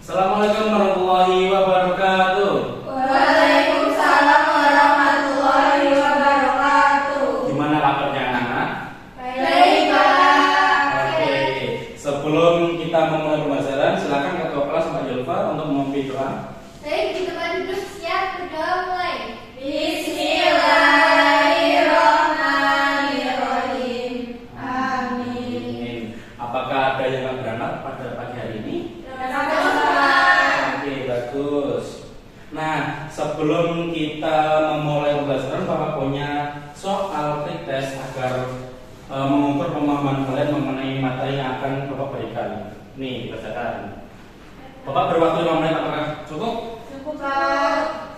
Assalamualaikum warahmatullahi wabarakatuh. Waalaikumsalam warahmatullahi wabarakatuh. Gimana kabarnya anak-anak? Baik, Pak. Oke, sebelum kita memulai pembelajaran, silakan ketua kelas Mbak Yulfa untuk memimpin doa. Baik, di tempat duduk siap berdoa mulai. Bismillahirrahmanirrahim. Amin. Apakah ada yang nggak berangkat pada pagi hari ini? Berangkat. Oke, bagus. Nah, sebelum kita memulai pembelajaran, Bapak punya soal pretest agar mengukur pemahaman kalian mengenai materi yang akan Bapak berikan. Nih, dibacakan. Bapak berwaktu 5 menit, apakah cukup? Cukup, Pak.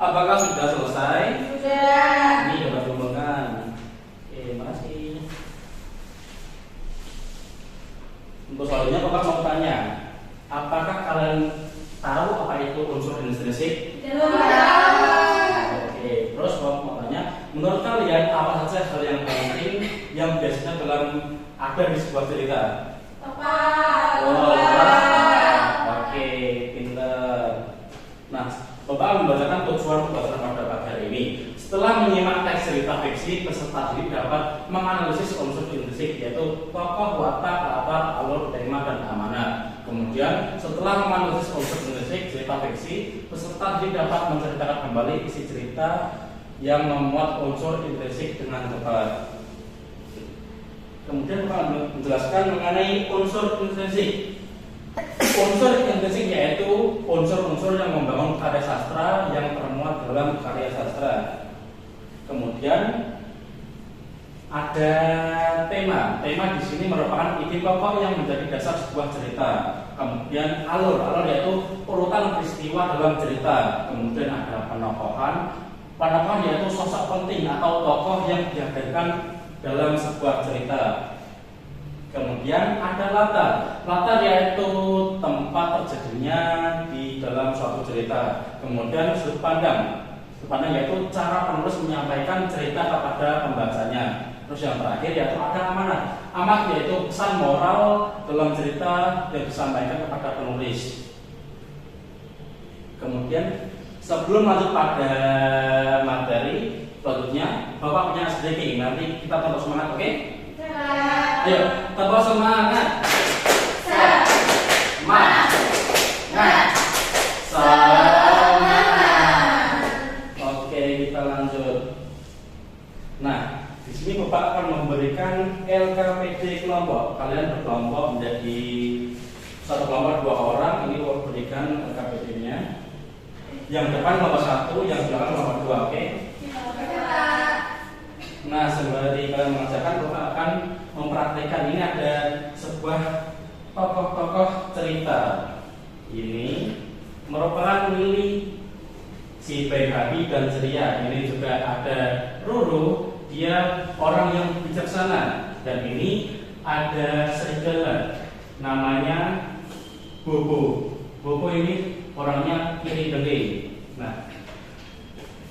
Apakah sudah selesai? Sudah. Ini dapat diumumkan. Oke, makasih. Untuk soalnya Bapak mau tanya, apakah kalian tahu apa itu unsur intrinsik? Belum tahu. Oke, terus Bapak mau tanya, menurut kalian apa saja hal yang penting yang biasanya ada di sebuah cerita? Tepat. Oke, pinter. Nah, Bapak membacakan tujuan pembelajaran pada pagi hari ini. Setelah menyimak teks cerita fiksi, peserta didik dapat menganalisis unsur intrinsik, yaitu tokoh, watak, latar, alur, tema, dan amanat. Kemudian, setelah menganalisis unsur intrinsik cerita fiksi, peserta didik dapat menceritakan kembali isi cerita yang memuat unsur intrinsik dengan tepat. Kemudian Bapak menjelaskan mengenai unsur intrinsik. Unsur intrinsik yaitu unsur-unsur yang membangun karya sastra yang termuat dalam karya sastra. Kemudian ada tema. Tema di sini merupakan ide pokok yang menjadi dasar sebuah cerita. Kemudian alur yaitu urutan peristiwa dalam cerita. Kemudian ada penokohan. Penokohan yaitu sosok penting atau tokoh yang dihadirkan dalam sebuah cerita. Kemudian ada latar. Latar yaitu tempat terjadinya di dalam suatu cerita. Kemudian sudut pandang. Sudut pandang yaitu cara penulis menyampaikan cerita kepada pembacanya. Terus yang terakhir yaitu ada amanat. Amanat yaitu pesan moral dalam cerita yang disampaikan kepada penulis. Kemudian sebelum lanjut pada materi selanjutnya, Bapak punya sedikit. Nanti kita tetap semangat, oke? Ayo, tetap semangat. Semangat. Oke, kita lanjut. Nah, di sini Bapak akan memberikan LKPD kelompok. Kalian berkelompok menjadi satu kelompok 2 orang. Ini Bapak berikan LKPD-nya. Yang depan nomor 1, yang belakang nomor 2, oke? Nah, sembari kalian mengerjakan, Bapak akan mempraktikkan. Ini ada sebuah tokoh-tokoh cerita. Ini merupakan Lili, si baik hati dan ceria. Ini juga ada Ruru, dia orang yang bijaksana. Dan ini ada serigala, namanya Bobo. Bobo ini orangnya kiri dengki. Nah,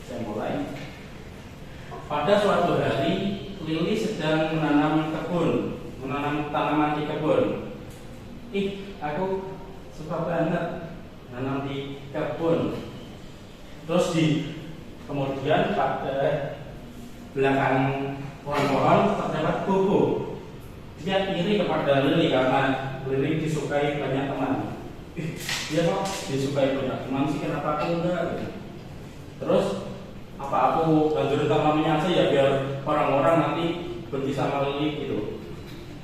saya mulai. Pada suatu hari, Lili sedang menanam tanaman di kebun. Aku suka banget menanam di kebun. Terus kemudian pada belakang pohon-pohon terdapat Bobo. Dia iri kepada Lili karena Lili disukai banyak teman. Dia kok disukai banyak teman sih, kenapa aku enggak? Terus apa aku hancurin tamannya aja ya biar orang-orang nanti benci sama Lili gitu.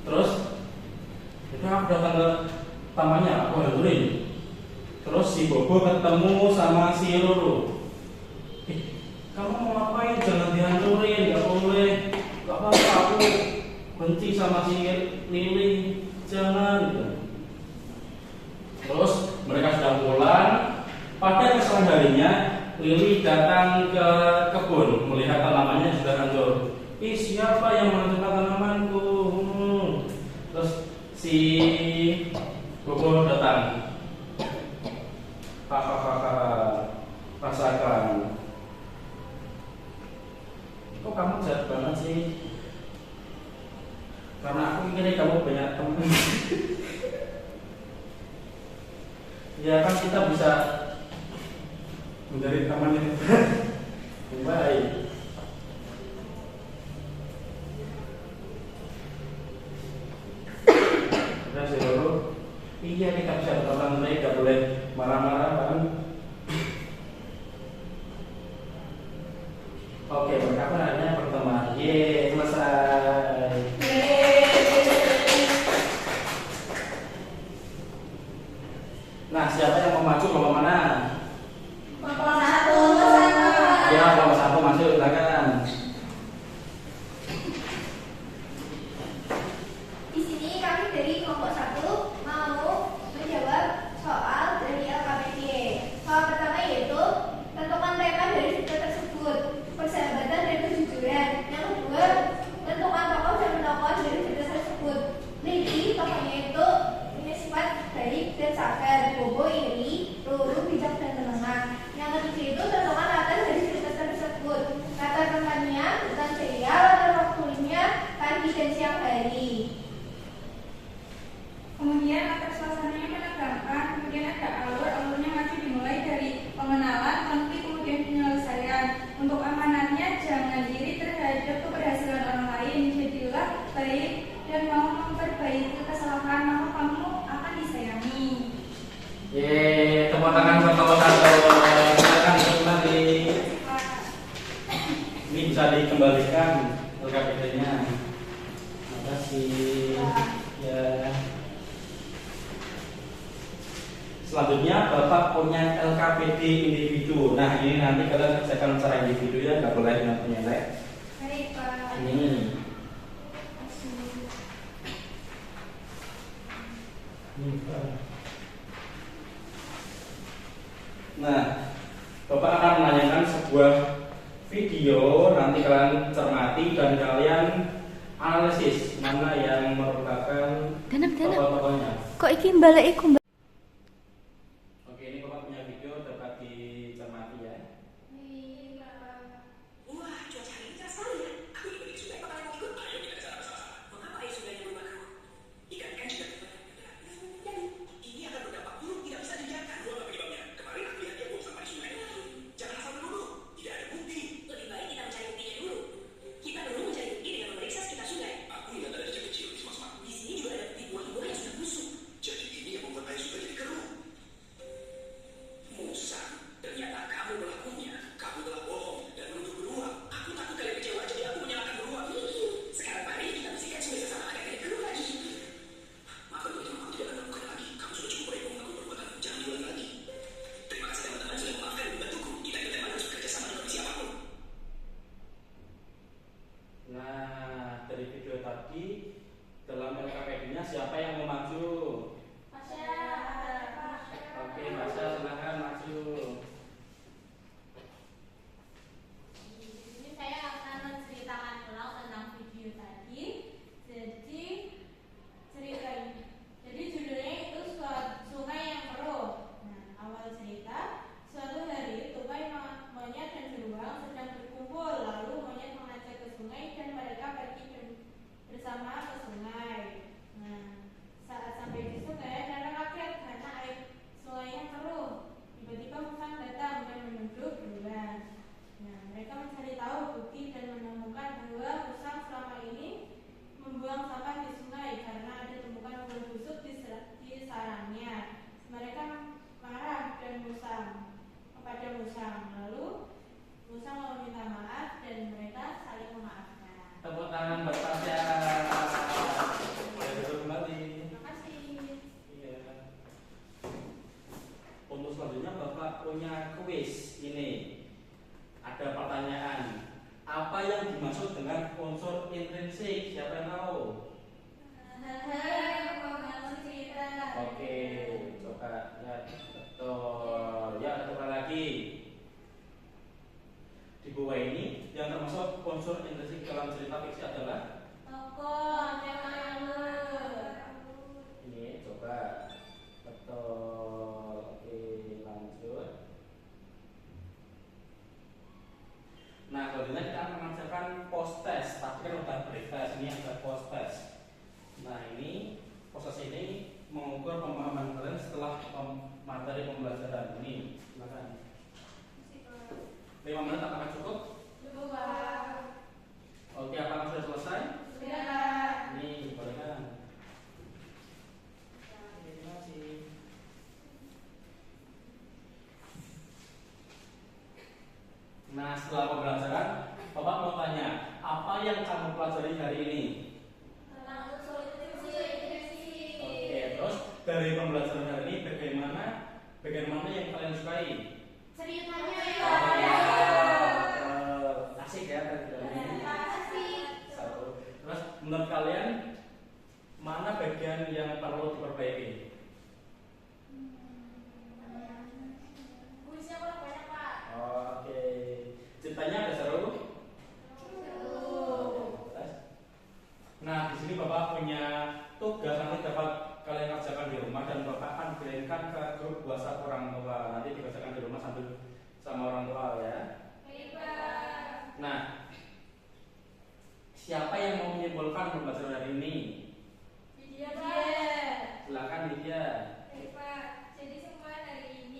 Terus itu aku datang ke tamannya, aku hancurin. Terus si Bobo ketemu sama si Ruru. Kamu mau ngapain? Jangan dihancurin, gak boleh. Gak apa-apa, aku benci sama si Lili. Jangan gitu. Terus mereka sudah pulang. Pada keesokan harinya Lili datang ke kebun melihat tanamannya sudah hancur. Siapa yang menghancurkan tanamanku? Terus si Bobo datang. Kakak, rasakan. Kok kamu jahat banget sih? Karena aku ingin kamu banyak teman. Ya kan kita bisa mencari teman yang baik. Terus ya dulu, iya kita bisa berteman baik, gak boleh marah-marah kan? Oke, berapa hanya pertemuan? Ye, selesai. Nah, siapa yang mau maju lomba mana? Kelompok satu. Ya, lomba satu masuk, silakan. Di sini kami dari kelompok satu mau menjawab soal dari LKPD. Soal pertama yaitu tentukan tema dari cerita tersebut, persahabatan dan kejujuran. Yang kedua, tentukan tokoh dan tokoh dari cerita tersebut. Lili, tokohnya itu punya sifat baik dan sabar. Bobo iri, Ruru bijak dan tenang. Yang ketiga itu tentukan latar dari cerita tersebut. Latar tempatnya bukan ceria, latar waktunya pagi dan siang hari. Kemudian latar suasananya menegangkan, kemudian ada alurnya masih dimulai dari pengenalan, konflik, kemudian penyelesaian. Untuk amanatnya jangan iri terhadap keberhasilan orang lain, jadilah baik dan mau memperbaiki kesalahan, maka kamu akan disayangi. Ye, tepuk tangan buat nomor satu. Silakan kembali. Ini bisa dikembalikan LKPD-nya. Terima kasih. Ya. Selanjutnya Bapak punya LKPD individu. Nah, ini nanti kalian kerjakan secara individu ya, nggak boleh nyelek. Baik, Pak. Ini. Nah, Bapak akan menanyakan sebuah video, nanti kalian cermati dan kalian analisis mana yang merupakan tokoh-tokohnya. Kok iki balik iku? Oke, ini Bapak punya video dapat dicermati ya. Wah, cuaca hari ini cerah sekali ya. Aku juga di sungai, bakalan mau ikut. Ayo kita ke sana bersama-sama. Mengapa air sungainya berubah keruh? Ikan-ikan juga jadi ini akan berdampak buruk, tidak bisa dibiarkan. Dua apa penyebabnya? Kemarin aku lihat dia buang sampah di sungai. Jangan asal menuduh, tidak ada bukti. Lebih baik kita mencari buktinya dulu. Kita dulu mencari bukti dengan memeriksa sekitar sungai. Aku lihat ada jejak kecil di semak-semak. Di sini juga ada bukti buah-buah yang sudah busuk. Jadi ini yang membuat air sungai jadi keruh. Musa, ternyata kamu pelakunya. Kamu telah bohong dan menuduh beruang. Aku takut kalian kecewa, jadi aku menyalahkan beruang. Sekarang mari kita bersihkan sungai sesama agar tidak keruh lagi. Maafkan teman-teman, aku tidak akan melakukan lagi. Kamu sudah cukup baik mengakui perbuatan. Jangan diulangi lagi. Terima kasih teman-teman sudah memaafkan dan membantuku. Kita memang harus bekerja sama dengan siapapun. Nah, dari video tadi dalam LKPD-nya siapa yang mau maju? Oke, Masya, silakan maju. Ini saya akan menceritakan ulang tentang video tadi. Jadi judulnya itu Sungai yang Keruh. Nah, awal cerita, suatu hari tupai monyet dan beruang sedang berkumpul. Lalu monyet mengajak ke sungai dan mereka pergi bersama ke sungai. Nah, saat sampai di sungai, mereka kaget karena air sungainya keruh. Tiba-tiba musang datang dan menuduh beruang. Nah, mereka mencari tahu bukti dan menemukan bahwa musang selama ini membuang sampah di sungai karena ada tumpukan buah busuk di sarangnya. Mereka marah kepada musang. Lalu musang meminta maaf dan mereka saling memaafkan. Tepuk tangan buat Masya. Ya, betul kembali. Terima kasih. Iya. Untuk selanjutnya Bapak punya kuis ini. Ada pertanyaan. Apa yang dimaksud dengan unsur intrinsik? Siapa yang tahu? Oke, coba lihat. Betul. Ya, coba lagi. Di bawah ini yang termasuk unsur intrinsik dalam cerita fiksi adalah Tokoh alur. ini. Coba. Betul. Oke, lanjut. Nah, selanjutnya kita akan mengerjakan post test. Tadi kan udah pretest, ini ada post test. Nah, ini proses ini mengukur pemahaman kalian setelah materi pembelajaran ini. Silakan. 5 menit apakah cukup? Cukup, Pak. Oke, apakah sudah selesai? Sudah. Ini boleh kan? Terima kasih. Nah, setelah pembelajaran, Bapak mau tanya, apa yang kamu pelajari hari ini? Tentang unsur intuisi. Oke, terus dari pembelajaran hari ini bagaimana yang kalian sukai? Ceritanya Asik ya tadi. Asik. Satu. Terus menurut kalian mana bagian yang perlu diperbaiki? kuisnya kurang banyak, Pak. Oke. Ceritanya ada seru? Terus? Nah, di sini Bapak punya tugas nanti dapat kalian kerjakan di rumah dan Bapak akan kirimkan ke grup WhatsApp orang tua. Nanti dikerjakan di rumah sambil sama orang tua ya. Baik, Pak. Nah, siapa yang mau menyimpulkan pembelajaran hari ini? Iya, Iya. Pak. Silakan Lydia. Baik, Pak. Jadi semua hari ini